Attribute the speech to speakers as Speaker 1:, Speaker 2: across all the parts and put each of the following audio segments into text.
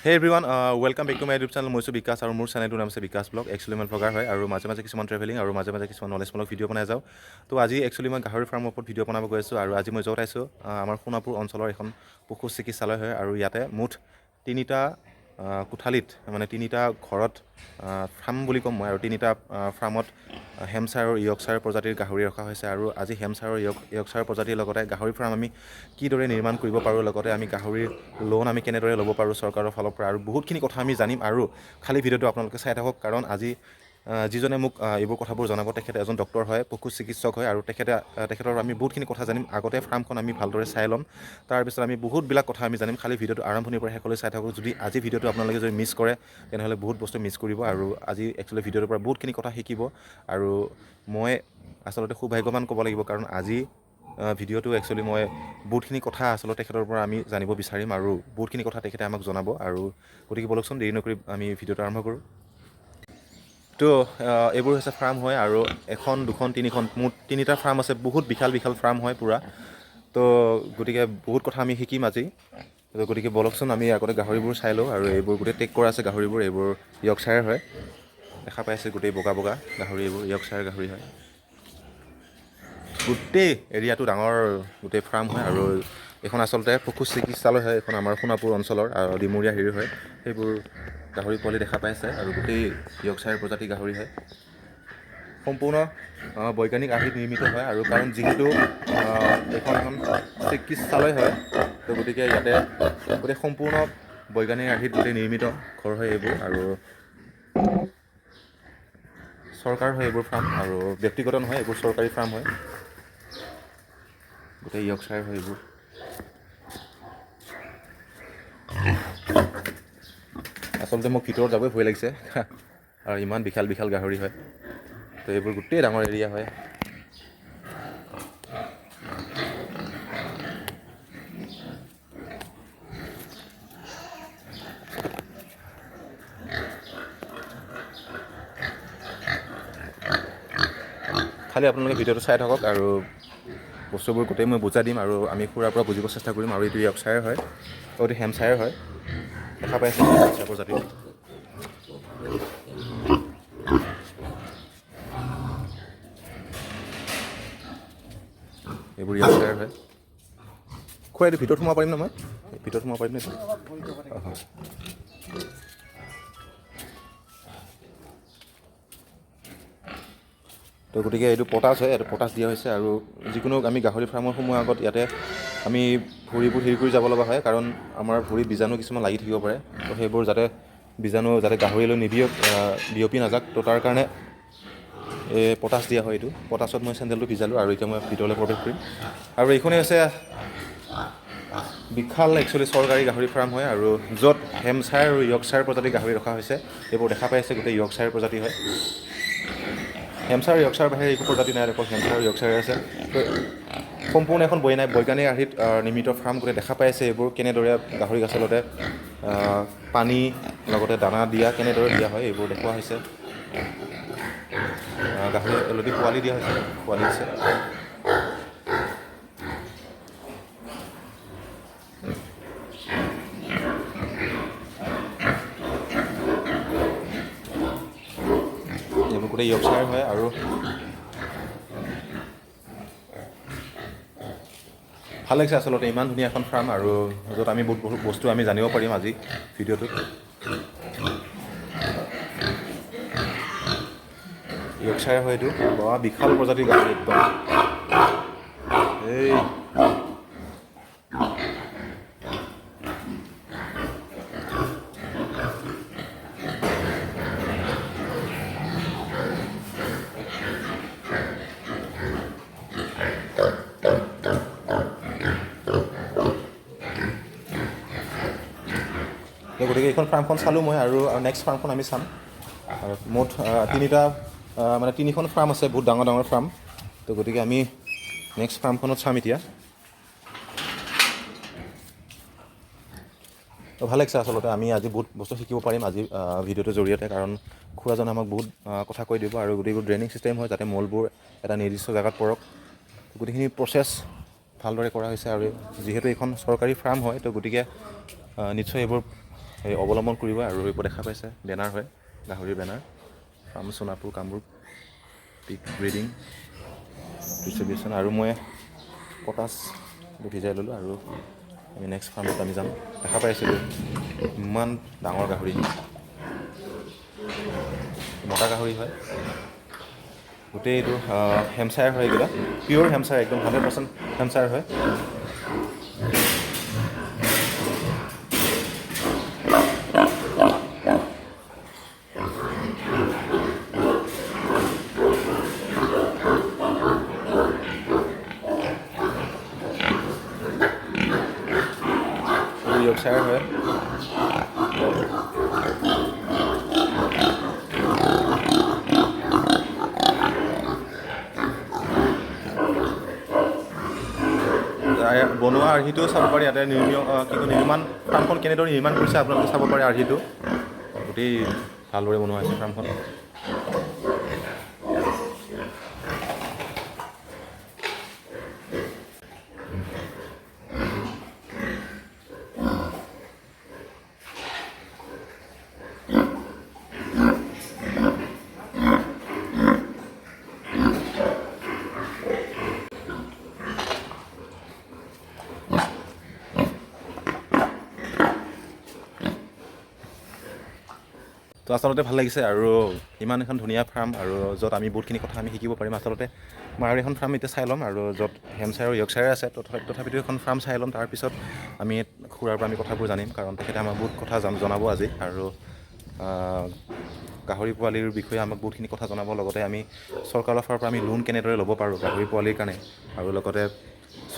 Speaker 1: হে everyone welcome back to my YouTube channel. মই বিকাশ আৰু মোৰ চেনেলটোৰ নাম আছে বিকাশ ব্লগ। একচুৱেলি মই ব্লগাৰ হয় আৰু মাজে মাজে কিছুমান ট্ৰেভেলিং আৰু মাজে মাজে কিছুমান নলেজমূলক ভিডিঅ' বনাই যাওঁ। তো আজি একচুৱেলি মই গাহৰি ফাৰ্মৰ ওপৰত ভিডিঅ' বনাব গৈ আছোঁ আৰু আজি মই য'ত আছোঁ আমাৰ সোণাপুৰ অঞ্চলৰ এখন পশু চিকিৎসালয় হয় আৰু ইয়াতে মুঠ তিনিটা কোঠালিত মানে তিনিটা ঘৰত ফাৰ্ম বুলি ক'ম মই আৰু তিনিটা ফাৰ্মত হেমচাৰ আৰু ইয়কচাৰ প্ৰজাতিৰ গাহৰি ৰখা হৈছে আৰু আজি হেমচাৰ আৰু ইয়কচাৰ প্ৰজাতিৰ লগতে গাহৰি ফাৰ্ম আমি কিদৰে নিৰ্মাণ কৰিব পাৰোঁ, লগতে আমি গাহৰিৰ লোন আমি কেনেদৰে ল'ব পাৰোঁ চৰকাৰৰ ফালৰ পৰা আৰু বহুতখিনি কথা আমি জানিম। আৰু খালী ভিডিঅ'টো আপোনালোকে চাই থাকক, কাৰণ আজি যিজনে মোক এইবোৰ কথাবোৰ জনাব তেখেতে এজন ডক্টৰ হয়, পশু চিকিৎসক হয় আৰু তেখেতৰ আমি বহুতখিনি কথা জানিম। আগতে ফাৰ্মখন আমি ভালদৰে চাই ল'ম, তাৰপিছত আমি বহুতবিলাক কথা আমি জানিম। খালী ভিডিঅ'টো আৰম্ভণিৰ পৰা শেষলৈ চাই থাকক। যদি আজি ভিডিঅ'টো আপোনালোকে যদি মিছ কৰে তেনেহ'লে বহুত বস্তু মিছ কৰিব আৰু আজি একচুৱেলি ভিডিঅ'টোৰ পৰা বহুতখিনি কথা শিকিব। আৰু মই আচলতে সৌভাগ্যৱান ক'ব লাগিব, কাৰণ আজি ভিডিঅ'টো একচুৱেলি মই বহুতখিনি কথা আচলতে তেখেতৰ পৰা আমি জানিব বিচাৰিম আৰু বহুতখিনি কথা তেখেতে আমাক জনাব। আৰু গতিকে বলকচোন দেৰি নকৰি আমি ভিডিঅ'টো আৰম্ভ কৰোঁ। তো এইবোৰ হৈছে ফাৰ্ম হয় আৰু এখন দুখন তিনিখন মুঠ তিনিটা ফাৰ্ম আছে। বহুত বিশাল বিশাল ফাৰ্ম হয় পূৰা। তো গতিকে বহুত কথা আমি শিকিম আজি। তো গতিকে বলকচোন আমি আগতে গাহৰিবোৰ চাই লওঁ। আৰু এইবোৰ গোটেই টেক কৰা আছে গাহৰিবোৰ, এইবোৰ ইয়কচায়াৰ হয়। দেখা পাইছে গোটেই বগা বগা গাহৰি, এইবোৰ ইয়কচায়াৰ গাহৰি হয়। গোটেই এৰিয়াটো ডাঙৰ গোটেই ফাৰ্ম হয় আৰু এইখন আচলতে পশু চিকিৎসালয় হয়। এইখন আমাৰ সোণাপুৰ অঞ্চলৰ ডিমৰীয়া হেৰি হয়। সেইবোৰ গাহৰি পোৱালি দেখা পাইছে আৰু গোটেই ইয়কচায়াৰ প্ৰজাতিৰ গাহৰি হয়। সম্পূৰ্ণ বৈজ্ঞানিক আৰ্হিত নিৰ্মিত হয় আৰু কাৰণ যিহেতু এইখন এখন চিকিৎসালয় হয়, তো গতিকে ইয়াতে গোটেই সম্পূৰ্ণ বৈজ্ঞানিক আৰ্হিত গোটেই নিৰ্মিত ঘৰ হয় এইবোৰ। আৰু চৰকাৰ হয় এইবোৰ ফাৰ্ম আৰু ব্যক্তিগত নহয়, এইবোৰ চৰকাৰী ফাৰ্ম হয়। গোটেই ইয়কচায়াৰ হয় এইবোৰ। আচলতে মোক ভিতৰত যাবই ভয় লাগিছে আৰু ইমান বিশাল বিশাল গাহৰি হয়। তো এইবোৰ গোটেই ডাঙৰ এৰিয়া হয়। খালি আপোনালোকে ভিডিঅ'টো চাই থাকক আৰু বস্তুবোৰ গোটেই মই বুজাই দিম আৰু আমি সুৰাৰ পৰা বুজিব চেষ্টা কৰিম। আৰু এইটো ইয়কচায়াৰ হয়, এইটো হেমচায়াৰ হয়। দেখা পাইছে ইয়কচায়াৰ প্ৰজাতিৰ। এইবোৰ ইয়কচায়াৰ হয়। খুৱাই এইটো ভিতৰত সোমাব পাৰিম ন? মই ভিতৰত সোমাব পাৰিম নে? হয়। তো গতিকে এইটো পটাছ হয়, এইটো পটাছ দিয়া হৈছে। আৰু যিকোনো আমি গাহৰি ফাৰ্মৰ সোমোৱাৰ আগত ইয়াতে আমি ভৰিবোৰ হেৰি কৰি যাব লগা হয়, কাৰণ আমাৰ ভৰিত বীজাণু কিছুমান লাগি থাকিব পাৰে। তো সেইবোৰ যাতে বীজাণু যাতে গাহৰিলৈ বিয়পি নাযাওক, তো তাৰ কাৰণে এই পটাছ দিয়া হয়। এইটো পটাছত মই চেণ্ডেলটো ভিজালোঁ আৰু এতিয়া মই ভিতৰলৈ প্ৰৱেশ কৰিম। আৰু এইখনেই হৈছে বিশাল একচুৱেলি চৰকাৰী গাহৰি ফাৰ্ম হয় আৰু য'ত হেমচায়াৰ আৰু ইয়কচায়াৰ প্ৰজাতিৰ গাহৰি ৰখা হৈছে। এইবোৰ দেখা পাইছে গোটেই ইয়কচায়াৰ প্ৰজাতি হয়। হেমচায়াৰ ইয়কচায়াৰ বাহিৰে একো প্ৰজাতি নাই, অকল হেমচায়াৰ ইয়কচায়াৰ আছে। তো সম্পূৰ্ণ এখন বৈজ্ঞানিক আৰ্হিত নিৰ্মিত ফাৰ্ম গোটেই দেখা পাইছে। এইবোৰ কেনেদৰে গাহৰিক আচলতে পানী লগতে দানা দিয়া কেনেদৰে দিয়া হয় এইবোৰ দেখুওৱা হৈছে। গাহৰি অলৰেডি পোৱালি দিয়া হৈছে, পোৱালি দিছে। এইবোৰ গোটেই ইয়কচায়াৰ হয় আৰু ভাল লাগিছে আচলতে, ইমান ধুনীয়া এখন ফাৰ্ম আৰু য'ত আমি বহুত বস্তু আমি জানিব পাৰিম আজি ভিডিঅ'টোত। ইয়কচায়াৰ হয় এইটো, বৰ বিশাল প্ৰজাতিৰ গাহৰি একদম। এই গতিকে এইখন ফাৰ্মখন চালোঁ মই আৰু নেক্সট ফাৰ্মখন আমি চাম। আৰু মুঠ তিনিখন ফাৰ্ম আছে, বহুত ডাঙৰ ডাঙৰ ফাৰ্ম। তো গতিকে আমি নেক্সট ফাৰ্মখনত চাম এতিয়া। তো ভাল লাগিছে আচলতে, আমি আজি বহুত বস্তু শিকিব পাৰিম আজি ভিডিঅ'টোৰ জৰিয়তে, কাৰণ খুৰাজনে আমাক বহুত কথা কৈ দিব। আৰু গোটেইবোৰ ড্ৰেইনিং ছিষ্টেম হয়, যাতে মলবোৰ এটা নিৰ্দিষ্ট জেগাত পৰক। গোটেইখিনি প্ৰচেছ ভালদৰে কৰা হৈছে আৰু যিহেতু এইখন চৰকাৰী ফাৰ্ম হয়, তো গতিকে নিশ্চয় এইবোৰ সেই অৱলম্বন কৰিব। আৰু এইবোৰ দেখা পাইছে বেনাৰ হয়, গাহৰিৰ বেনাৰ, ফাৰ্ম সোণাপুৰ কামৰূপ পিক ব্ৰিডিং ডিষ্ট্ৰিবিউশ্যন। আৰু মই পটাছ ভিজাই ল'লোঁ আৰু আমি নেক্সট ফাৰ্মত আমি যাম। দেখা পাই আছিলোঁ ইমান ডাঙৰ গাহৰি, মতা গাহৰি হয় গোটেই। এইটো হেমচায়াৰ হয়, এইকেইটা পিয়'ৰ হেমচায়াৰ, একদম 100% হেমচায়াৰ হয়। ইয়ৰ্কশ্বায়াৰ হয়। বনোৱা আৰ্হিটোও চাব পাৰি ইয়াতে, নিৰ্মাণ ফাৰ্মখন কেনেদৰে নিৰ্মাণ কৰিছে আপোনালোকে চাব পাৰে। আৰ্হিটো গোটেই ভালদৰে বনোৱা হৈছে ফাৰ্মখন। তো আচলতে ভাল লাগিছে আৰু ইমান এখন ধুনীয়া ফাৰ্ম, আৰু য'ত আমি বহুতখিনি কথা আমি শিকিব পাৰিম। আচলতে মই আৰু এখন ফাৰ্ম এতিয়া চাই ল'ম, আৰু য'ত হেমচায়াৰ আৰু ইয়ৰ্কশ্বায়াৰ আছে তথাপিতো এখন ফাৰ্ম চাই ল'ম। তাৰপিছত আমি খুৰাৰ পৰা আমি কথাবোৰ জানিম, কাৰণ তেখেতে আমাক বহুত কথা জনাব আজি। আৰু গাহৰি পোৱালিৰ বিষয়ে আমাক বহুতখিনি কথা জনাব। লগতে আমি চৰকাৰৰ ফালৰ পৰা আমি লোন কেনেদৰে ল'ব পাৰোঁ গাহৰি পোৱালিৰ কাৰণে, আৰু লগতে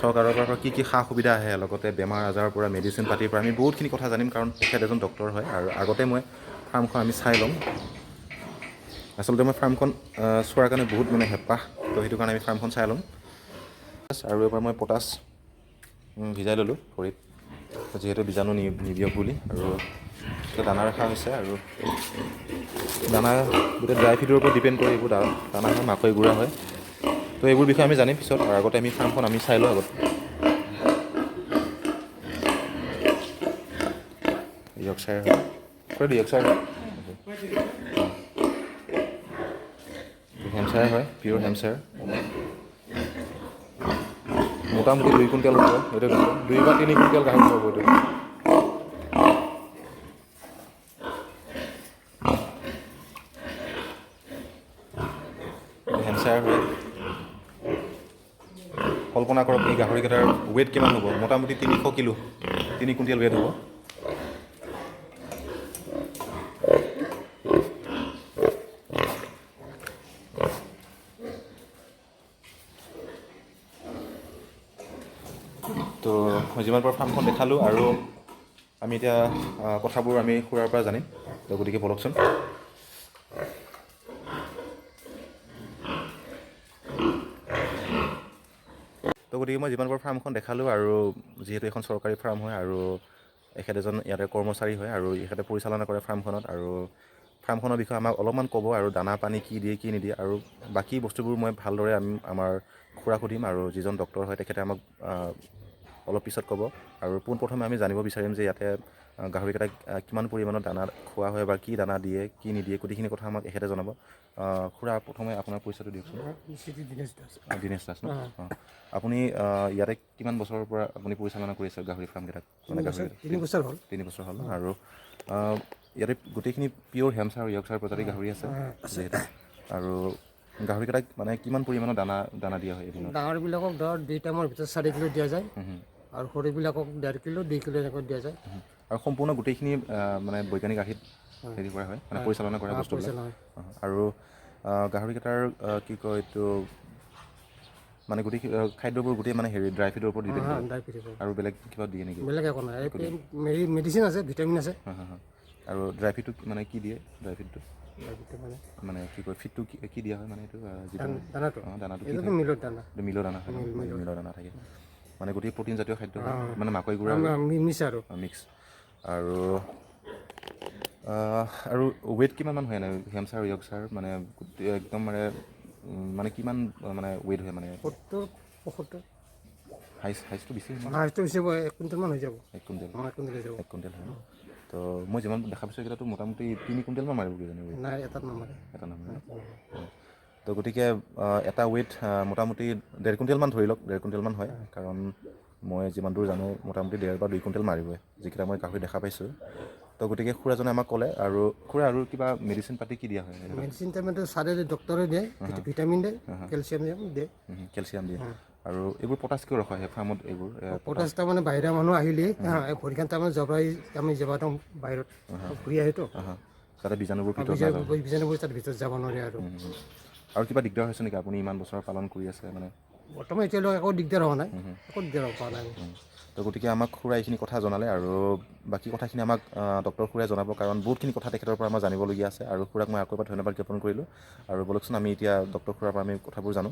Speaker 1: চৰকাৰৰ পৰা কি কি সা সুবিধা আহে, লগতে বেমাৰ আজাৰৰ পৰা মেডিচিন পাতিৰ পৰা আমি বহুতখিনি কথা জানিম, কাৰণ তেখেত এজন ডক্টৰ হয়। আৰু আগতে মই ফাৰ্মখন আমি চাই ল'ম। আচলতে মই ফাৰ্মখন চোৱাৰ কাৰণে বহুত মানে হেঁপাহ, তো সেইটো কাৰণে আমি ফাৰ্মখন চাই ল'ম। আৰু এবাৰ মই পটাছ ভিজাই ল'লোঁ ভৰিত, যিহেতু বীজাণু নিবিয়ক বুলি। আৰু দানা ৰখা হৈছে, আৰু দানা গোটেই ড্ৰাই ফিডৰ ওপৰত ডিপেণ্ড কৰে। এইবোৰ দানা হয়, মাকৈ গুড়া হয়। তো এইবোৰ বিষয়ে আমি জানিম পিছত, আৰু আগতে আমি ফাৰ্মখন আমি চাই লওঁ। আগত ইয়ৰ্কশ্বায়াৰ হয়, ইয়ৰ্কশ্বায়াৰ হয়, হেমচায়াৰ হয়, পিয়'ৰ হেমচায়াৰ। মোটামুটি 2 কুইণ্টেল হ'ব এইটো, 2 বা 3 কুইণ্টেল গাহৰি হ'ব এইটো। হেমচায়াৰ হয়। কল্পনা কৰক এই গাহৰিকেইটাৰ ৱেইট কিমান হ'ব, মোটামুটি 300 কিলো, 3 কুইণ্টেল ৱেইট হ'ব। তো মই যিমান পাৰোঁ ফাৰ্মখন দেখালোঁ, আৰু আমি এতিয়া কথাবোৰ আমি খুৰাৰ পৰা জানিম। তো গতিকে বলকচোন। তো গতিকে মই যিমান পাৰোঁ ফাৰ্মখন দেখালোঁ, আৰু যিহেতু এখন চৰকাৰী ফাৰ্ম হয়, আৰু এখেত এজন ইয়াতে কৰ্মচাৰী হয়, আৰু এখেতে পৰিচালনা কৰে ফাৰ্মখনত। আৰু ফাৰ্মখনৰ বিষয়ে আমাক অলপমান ক'ব, আৰু দানা পানী কি দিয়ে কি নিদিয়ে, আৰু বাকী বস্তুবোৰ মই ভালদৰে আমাৰ খুৰাক সুধিম। আৰু যিজন ডক্টৰ হয় তেখেতে আমাক অলপ পিছত ক'ব। আৰু পোনপ্ৰথমে আমি জানিব বিচাৰিম যে ইয়াতে গাহৰিকেইটাক কিমান পৰিমাণৰ দানা খোৱা হয়, বা কি দানা দিয়ে কি নিদিয়ে, গোটেইখিনি কথা আমাক এখেতে জনাব। খুৰা, প্ৰথমে আপোনাৰ পৰিচয়টো দিয়কচোন। দিনেশ দাস ন? অঁ, আপুনি ইয়াতে কিমান বছৰৰ পৰা আপুনি পৰিচালনা কৰিছে গাহৰি ফাৰ্মকেইটাক? মানে গাহৰি 3 বছৰ হ'ল। 3 বছৰ হ'ল। আৰু ইয়াতে গোটেইখিনি পিয়'ৰ হেমচায়াৰ আৰু ইয়ৰ্কশ্বায়াৰ প্ৰজাতিৰ গাহৰি আছে যিহেতু। আৰু গাহৰিকেইটাক মানে কিমান পৰিমাণৰ দানা দিয়া হয় এদিনত?
Speaker 2: ডাঙৰবিলাকক ধৰ 2 টাইমৰ ভিতৰত 4 কিলো দিয়া যায়, আৰু সৰুবিলাকক 1.5 কিলো 2 কিলো এনেকৈ দিয়া যায়।
Speaker 1: আৰু সম্পূৰ্ণ গোটেইখিনি মানে বৈজ্ঞানিক আৰ্হিত হেৰি কৰা হয়, মানে পৰিচালনা কৰা বস্তুবিলাক। আৰু গাহৰিকেইটাৰ কি কয় এইটো, মানে গোটেই খাদ্যবোৰ গোটেই মানে হেৰি ড্ৰাই ফিডৰ ওপৰত ডিপেণ্ড কৰে, আৰু বেলেগ কিবা দিয়ে নেকি?
Speaker 2: বেলেগ একো নাই, মেডিচিন আছে, ভিটামিন আছে।
Speaker 1: আৰু ড্ৰাই ফিডটো মানে কি দিয়ে? ড্ৰাই ফিডটো মানে কি কয়, ফিডটো কি দিয়া হয় মানে এইটো
Speaker 2: দানাটো?
Speaker 1: দানাটো কি
Speaker 2: এইটো মিলৰ দানা।
Speaker 1: মিলৰ দানা হয়, মিলৰ দানা থাকে, মানে গোটেই প্ৰটিন জাতীয় খাদ্য হয়, মানে মাকৈ গুড়া
Speaker 2: মিক্স আৰু
Speaker 1: আৰু ৱেইট কিমানমান হয় এনে হেমচায়াৰ ইয়ৰ্কশ্বায়াৰ, মানে একদম মানে কিমান মানে ৱেইট হয়, মানে
Speaker 2: 70-75?
Speaker 1: হাইষ্টটো বেছি হয়,
Speaker 2: হাইষ্টটো বেছি হ'ব, 1 কুইণ্টেলমান হৈ যাব।
Speaker 1: 1 কুইণ্টেল?
Speaker 2: 1 কুইণ্টেল হৈ যাব।
Speaker 1: 1 কুইণ্টেল হয়। তো মই যিমান দেখা পাইছোঁ এইকেইটাতো মোটামুটি 3 কুইণ্টেলমান মাৰিব কিজানি ৱেইট
Speaker 2: নাই এটাত নামাৰে
Speaker 1: এটা নামাৰে তো গতিকে এটা ৱেইট মোটামুটি 1.5 কুইণ্টেলমান ধৰি লওক 1.5 কুইণ্টেলমান হয় কাৰণ মই যিমান দূৰ জানো মোটামুটি 1.5 বা 2 কুইণ্টেল মাৰিবই যিকেইটা মই গাহৰি দেখা পাইছোঁ তো গতিকে খুৰাজনে আমাক ক'লে আৰু খুৰা আৰু কিবা মেডিচিন পাতি কি দিয়া হয়
Speaker 2: মেডিচিন টাইমতো চাৰে ডক্টৰে দিয়ে ভিটামিন দিয়ে কেলছিয়াম দিয়ে
Speaker 1: কেলছিয়াম দিয়ে আৰু এইবোৰ পটাছ কিয় ৰখা হয় ফাৰ্মত এইবোৰ
Speaker 2: পটাছ তাৰমানে বাহিৰা মানুহ আহিলে ভৰিখন তাৰমানে জবাই আমি জবাটো বাহিৰত ঘূৰি আহিতো
Speaker 1: যাতে বীজাণুবোৰ ভিতৰত নাযায়
Speaker 2: বীজাণুবোৰ তাত ভিতৰত যাব নোৱাৰে
Speaker 1: আৰু কিবা দিগদাৰ হৈছে নেকি আপুনি ইমান বছৰ পালন কৰি আছে মানে
Speaker 2: বৰ্তমান এতিয়ালৈকে একো দিগদাৰ হোৱা নাই একো দিগদাৰ হোৱা নাই
Speaker 1: তো গতিকে আমাক খুৰা এইখিনি কথা জনালে আৰু বাকী কথাখিনি আমাক ডক্টৰ খুৰাই জনাব কাৰণ বহুতখিনি কথা তেখেতৰ পৰা আমাৰ জানিবলগীয়া আছে আৰু খুৰাক মই আকৌ এবাৰ ধন্যবাদ জ্ঞাপন কৰিলোঁ আৰু বলকচোন আমি এতিয়া ডক্টৰ খুৰাৰ পৰা আমি কথাবোৰ জানো